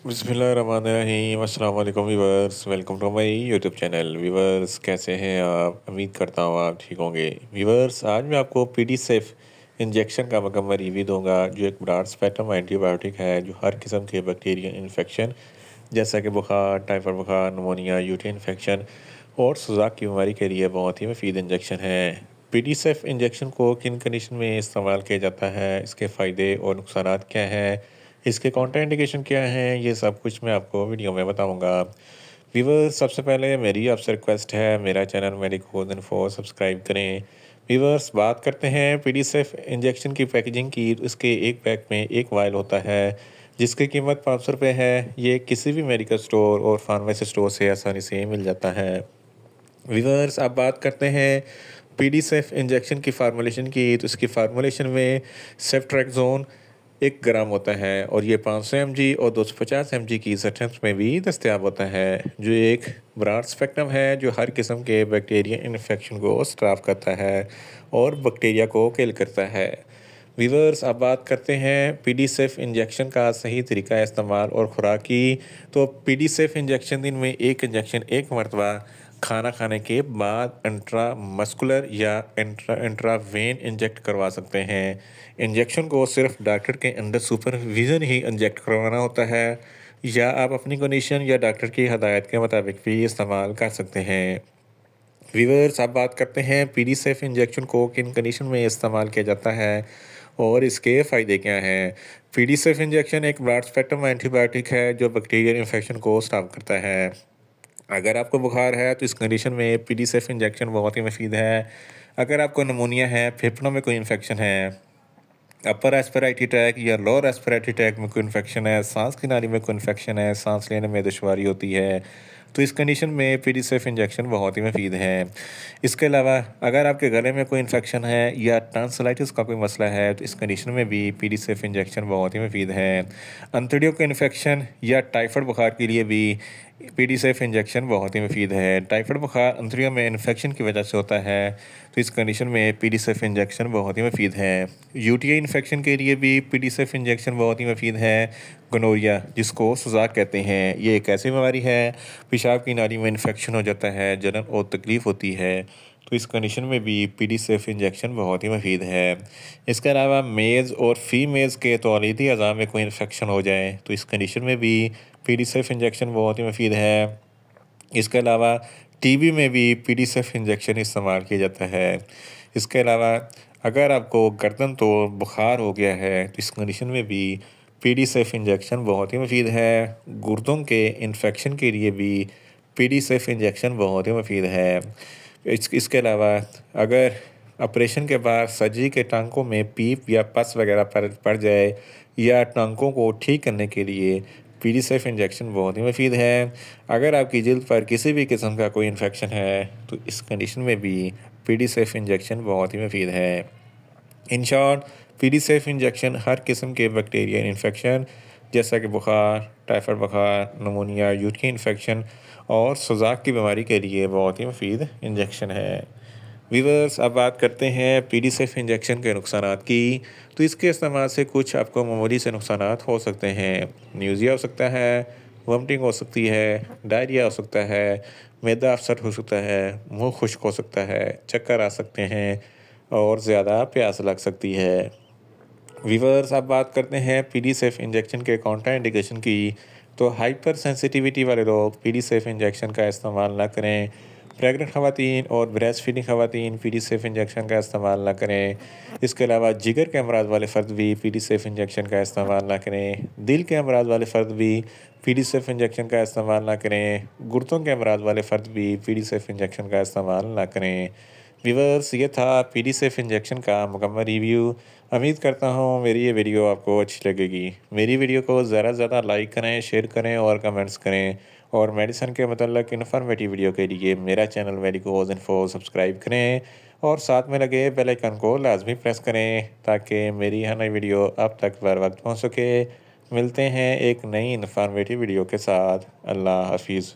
बिस्मिल्लाहिर्रहमानिर्रहीम अस्सलाम वालेकुम viewers, welcome to my YouTube channel. Viewers, कैसे हैं आप? उम्मीद करता हूँ आप ठीक होंगे। व्यूवर्स, आज मैं आपको पीडी सेफ इंजेक्शन का मुकम्मल रिव्यू दूंगा, जो एक ब्रॉड स्पेक्ट्रम एंटीबायोटिक है जो हर किस्म के बैक्टीरियल इन्फेक्शन जैसा कि बुखार, टाइफाइड बुखार, नमोनिया, यूटी इन्फेक्शन और सुजाक की बीमारी के लिए बहुत ही मुफीद इंजेक्शन है। पीडी सेफ इंजेक्शन को किन कंडीशन में इस्तेमाल किया जाता है, इसके फ़ायदे और नुकसान क्या हैं, इसके काउंटर इंडिकेशन क्या हैं, ये सब कुछ मैं आपको वीडियो में बताऊंगा। व्यूवर्स, सबसे पहले मेरी आपसे रिक्वेस्ट है, मेरा चैनल मेडिकोज इन्फो सब्सक्राइब करें। व्यूवर्स, बात करते हैं पीडी सेफ इंजेक्शन की पैकेजिंग की। इसके एक पैक में एक वायल होता है जिसकी कीमत 500 रुपये है। ये किसी भी मेडिकल स्टोर और फार्मेसी स्टोर से आसानी से मिल जाता है। व्यूवर्स, अब बात करते हैं पीडी सेफ इंजेक्शन की फार्मूलेशन की। तो इसकी फार्मूलेशन में सेफ्ट्रैक्सोन 1 ग्राम होता है और ये 500 mg और 250 mg की स्ट्रेंथ में भी दस्तियाब होता है, जो एक ब्रॉड स्पेक्ट्रम है जो हर किस्म के बैक्टीरिया इन्फेक्शन को स्ट्राफ करता है और बैक्टीरिया को किल करता है। वीवर्स, अब बात करते हैं पीडी सेफ इंजेक्शन का सही तरीका इस्तेमाल और खुराक की। तो पीडी सेफ इंजेक्शन दिन में एक इंजेक्शन एक मरतबा खाना खाने के बाद इंट्रा मस्कुलर या इंट्रावेन इंजेक्ट करवा सकते हैं। इंजेक्शन को सिर्फ डॉक्टर के अंडर सुपरविज़न ही इंजेक्ट करवाना होता है, या आप अपनी कंडीशन या डॉक्टर की हदायत के मुताबिक भी इस्तेमाल कर सकते हैं। व्यूअर्स, अब बात करते हैं पीडी सेफ इंजेक्शन को किन कंडीशन में इस्तेमाल किया जाता है और इसके फ़ायदे क्या हैं। पीडी सेफ इंजेक्शन एक ब्रॉड स्पेक्ट्रम एंटीबायोटिक है जो बैक्टीरियल इन्फेक्शन को स्टॉप करता है। अगर आपको बुखार है तो इस कंडीशन में पीडी सेफ इंजेक्शन बहुत ही मुफीद है। अगर आपको नमोनिया है, फेफड़ों में कोई इन्फेक्शन है, अपर रेस्पिरेटरी ट्रैक या लोअर रेस्पिरेटरी ट्रैक में कोई इन्फेक्शन है, सांस की नाली में कोई इन्फेक्शन है, सांस लेने में दुश्वारी होती है, तो इस कंडीशन में पीडी सेफ इंजेक्शन बहुत ही मुफीद है। इसके अलावा अगर आपके गले में कोई इन्फेक्शन है या टॉन्सिलाइटिस का कोई मसला है तो इस कंडीशन में भी पीडी सेफ इंजेक्शन बहुत ही मुफीद है। अंतड़ियों के इन्फेक्शन या टाइफाइड बुखार के लिए भी पीडी सेफ इंजेक्शन बहुत ही मुफीद है। टाइफाइड बुखार अंतड़ियों में इन्फेक्शन की वजह से होता है, तो इस कंडीशन में पीडी सेफ इंजेक्शन बहुत ही मुफीद है। यूटीआई इन्फेक्शन के लिए भी पीडी सेफ इंजेक्शन बहुत ही मुफीद है। गनोरिया, जिसको सुजाक कहते हैं, ये एक ऐसी बीमारी है पेशाब की नाली में इन्फेक्शन हो जाता है, जलन और तकलीफ़ होती है, तो इस कंडीशन में भी पीडी सेफ इंजेक्शन बहुत ही मुफीद है। इसके अलावा मेल्स और फीमेल्स के तौलीदी अज़ा में कोई इन्फेक्शन हो जाए तो इस कंडीशन में भी पीडी सेफ इंजेक्शन बहुत ही मुफीद है। इसके अलावा टीबी में भी पीडी सेफ इंजेक्शन इस्तेमाल किया जाता है। इसके अलावा अगर आपको गर्दन तो बुखार हो गया है तो इस कंडीशन में भी पीडी सेफ इंजेक्शन बहुत ही मुफीद है। गुर्दों के इन्फेक्शन के लिए भी पीडी सेफ इंजेक्शन बहुत ही मुफीद है। इसके अलावा अगर ऑपरेशन के बाद सर्जरी के टांकों में पीप या पस वगैरह पड़ जाए या टांकों को ठीक करने के लिए पीडी सेफ इंजेक्शन बहुत ही मुफीद है। अगर आपकी जिल्द पर किसी भी किस्म का कोई इन्फेक्शन है तो इस कंडीशन में भी पीडी सेफ इंजेक्शन बहुत ही मुफीद है। In short, PD safe injection हर किस्म के बैक्टीरियल इन्फेक्शन जैसा कि बुखार, टाइफाइड बुखार, नमोनिया, यूरिन इन्फेक्शन और सुजाक की बीमारी के लिए बहुत ही मुफीद इंजेक्शन है। वीवर्स, अब बात करते हैं पीडी सेफ इंजेक्शन के नुकसानात की। तो इसके इस्तेमाल से कुछ आपको मामूली से नुकसानात हो सकते हैं। न्यूज़िया हो सकता है, वोमिटिंग हो सकती है, डायरिया हो सकता है, मैदा अपसेट हो सकता है, मुंह खुश्क हो सकता है, चक्कर आ सकते हैं और ज़्यादा प्यास लग सकती है। वीवर्स, अब बात करते हैं पीडी सेफ इंजेक्शन के काउंटर इंडिकेशन की। तो हाइपर सेंसिटिविटी वाले लोग पीडी सेफ इंजेक्शन का इस्तेमाल ना करें। प्रेग्नेंट ख़वातीन और ब्रेस्ट फीडिंग ख़वातीन पीडी सेफ इंजेक्शन का इस्तेमाल ना करें। इसके अलावा जिगर के अमराज वाले फ़र्द भी पीडी सेफ इंजेक्शन का इस्तेमाल ना करें। दिल के अमराज वाले फ़र्द भी पीडी सेफ इंजेक्शन का इस्तेमाल ना करें। गुर्दों के अमराज वाले फ़र्द भी पीडी सेफ इंजेक्शन का इस्तेमाल ना करें। व्यूअर्स, ये था पीडी सेफ इंजेक्शन का मुकम्मल रिव्यू। उम्मीद करता हूँ मेरी ये वीडियो आपको अच्छी लगेगी। मेरी वीडियो को ज़्यादा से ज़्यादा लाइक करें, शेयर करें और कमेंट्स करें, और मेडिसिन के मतलब इन्फॉर्मेटिव वीडियो के लिए मेरा चैनल मेडिकोज इन्फो सब्सक्राइब करें और साथ में लगे बेल आइकन को लाजमी प्रेस करें ताकि मेरी हर नई वीडियो अब तक बर वक्त पहुँच सके। मिलते हैं एक नई इन्फॉर्मेटिव वीडियो के साथ। अल्लाह हाफिज़।